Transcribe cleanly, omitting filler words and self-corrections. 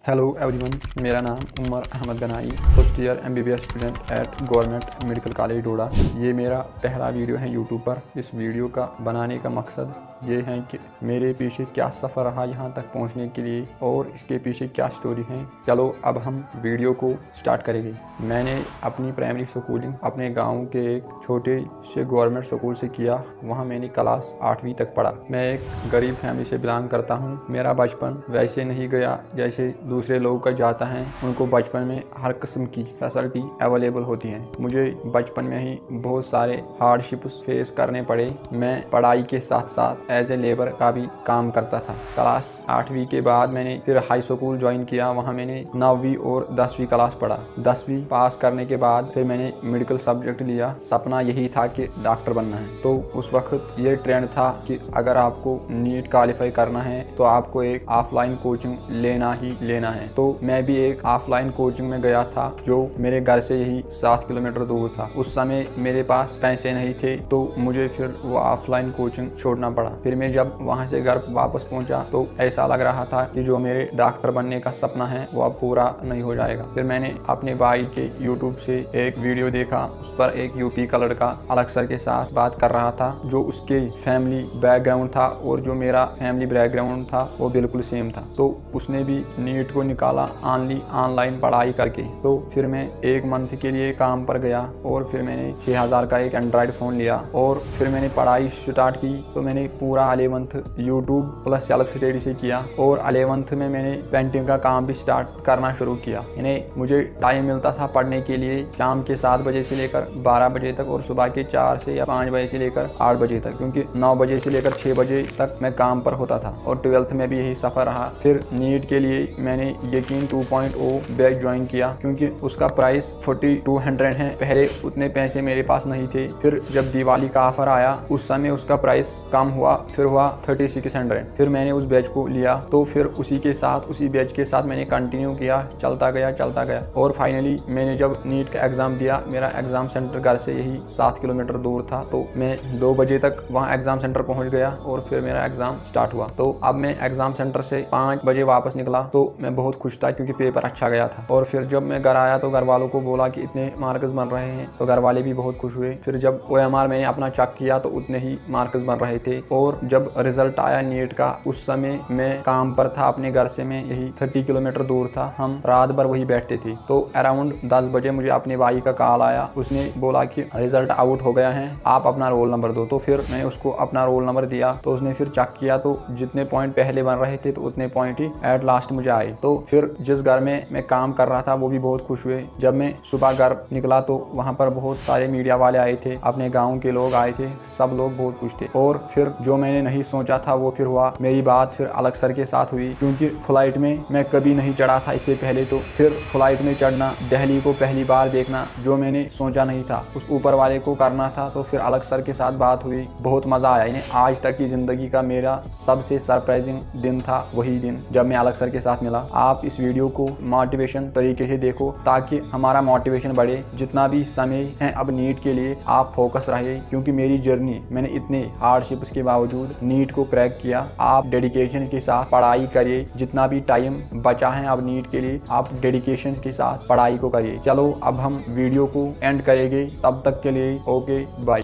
Hello everyone, मेरा नाम Umar Ahmad Ganai, first year MBBS student at government medical college Doda. ये मेरा पहला वीडियो है यूट्यूब पर। इस वीडियो का बनाने का मकसद ये है कि मेरे पीछे क्या सफ़र रहा यहाँ तक पहुँचने के लिए और इसके पीछे क्या स्टोरी है। चलो अब हम वीडियो को स्टार्ट करेंगे। मैंने अपनी प्राइमरी स्कूलिंग अपने गाँव के एक छोटे से गवर्नमेंट स्कूल से किया। वहाँ मैंने क्लास 8वीं तक पढ़ा। मैं एक गरीब फैमिली से बिलोंग करता हूँ। मेरा बचपन वैसे नहीं गया जैसे दूसरे लोगों का जाता है। उनको बचपन में हर किस्म की फैसिलिटी अवेलेबल होती हैं। मुझे बचपन में ही बहुत सारे हार्डशिप्स फेस करने पड़े। मैं पढ़ाई के साथ साथ एज ए लेबर का भी काम करता था। क्लास 8वीं के बाद मैंने फिर हाई स्कूल ज्वाइन किया। वहाँ मैंने 9वीं और 10वीं क्लास पढ़ा। 10वीं पास करने के बाद फिर मैंने मेडिकल सब्जेक्ट लिया। सपना यही था कि डॉक्टर बनना है। तो उस वक्त ये ट्रेंड था कि अगर आपको नीट क्वालिफाई करना है तो आपको एक ऑफलाइन कोचिंग लेना ही लेना है। तो मैं भी एक ऑफलाइन कोचिंग में गया था जो मेरे घर से यही 7 किलोमीटर दूर था। उस समय मेरे पास पैसे नहीं थे तो मुझे फिर वो ऑफलाइन कोचिंग छोड़ना पड़ा। फिर मैं जब वहाँ से घर वापस पहुँचा तो ऐसा लग रहा था कि जो मेरे डॉक्टर बनने का सपना है वो अब पूरा नहीं हो जाएगा। फिर मैंने अपने भाई के यूट्यूब से एक वीडियो देखा। उस पर एक यूपी का लड़का अलग सर के साथ बात कर रहा था। जो उसके फैमिली बैकग्राउंड था और जो मेरा फैमिली बैकग्राउंड था वो बिल्कुल सेम था। तो उसने भी नीट को निकाला ऑनलाइन पढ़ाई करके। तो फिर मैं एक मंथ के लिए काम पर गया और फिर मैंने 6000 का एक एंड्रॉयड फ़ोन लिया और फिर मैंने पढ़ाई स्टार्ट की। तो मैंने पूरा 11th YouTube plus self study से किया और 11th में मैंने पेंटिंग का काम भी स्टार्ट करना शुरू किया। यानी मुझे टाइम मिलता था पढ़ने के लिए शाम के 7 बजे से लेकर 12 बजे तक और सुबह के 4 से या 5 बजे से लेकर 8 बजे तक, क्योंकि 9 बजे से लेकर 6 बजे तक मैं काम पर होता था। और 12th में भी यही सफ़र रहा। फिर नीट के लिए मैंने यकीन 2.0 बैच ज्वाइन किया क्योंकि उसका प्राइस 4200 है। पहले उतने पैसे मेरे पास नहीं थे। फिर जब दिवाली का ऑफर आया उस समय उसका प्राइस कम हुआ, फिर हुआ 3600। फिर मैंने उस बैच को लिया। तो फिर उसी बैच के साथ मैंने कंटिन्यू किया, चलता गया और फाइनली मैंने जब नीट का एग्ज़ाम दिया, मेरा एग्ज़ाम सेंटर घर से यही 7 किलोमीटर दूर था। तो मैं 2 बजे तक वहाँ एग्ज़ाम सेंटर पहुँच गया और फिर मेरा एग्ज़ाम स्टार्ट हुआ। तो अब मैं एग्ज़ाम सेंटर से 5 बजे वापस निकला। तो मैं बहुत खुश था क्योंकि पेपर अच्छा गया था। और फिर जब मैं घर आया तो घर वालों को बोला कि इतने मार्क्स बन रहे हैं, तो घर वाले भी बहुत खुश हुए। फिर जब OMR मैंने अपना चेक किया तो उतने ही मार्क्स बन रहे थे। और जब रिजल्ट आया नीट का उस समय मैं काम पर था अपने घर से, मैं यही 30 किलोमीटर दूर था। हम रात भर वही बैठते थे। तो अराउंड 10 बजे मुझे अपने भाई का कॉल आया। उसने बोला कि रिजल्ट आउट हो गया है, आप अपना रोल नंबर दो। तो फिर मैंने उसको अपना रोल नंबर दिया। तो उसने फिर चेक किया तो जितने पॉइंट पहले बन रहे थे तो उतने पॉइंट ही एट लास्ट मुझे आए। तो फिर जिस घर में मैं काम कर रहा था वो भी बहुत खुश हुए। जब मैं सुबह घर निकला तो वहाँ पर बहुत सारे मीडिया वाले आए थे, अपने गाँव के लोग आए थे, सब लोग बहुत खुश थे। और फिर जो मैंने नहीं सोचा था वो फिर हुआ। मेरी बात फिर अलग सर के साथ हुई क्योंकि फ्लाइट में मैं कभी नहीं चढ़ा था इससे पहले। तो फिर फ्लाइट में चढ़ना, दिल्ली को पहली बार देखना, जो मैंने सोचा नहीं था उस ऊपर वाले को करना था। तो फिर अलग सर के साथ बात हुई, बहुत मज़ा आया। इन्हें आज तक की ज़िंदगी का मेरा सबसे सरप्राइजिंग दिन था वही दिन जब मैं अलग सर के साथ मिला। आप इस वीडियो को मोटिवेशन तरीके से देखो ताकि हमारा मोटिवेशन बढ़े। जितना भी समय है अब नीट के लिए आप फोकस रहिए क्योंकि मेरी जर्नी, मैंने इतने हार्डशिप्स के बावजूद नीट को क्रैक किया। आप डेडिकेशन के साथ पढ़ाई करिए। जितना भी टाइम बचा है अब नीट के लिए आप डेडिकेशन के साथ पढ़ाई को करिए। चलो अब हम वीडियो को एंड करेंगे, तब तक के लिए ओके बाय।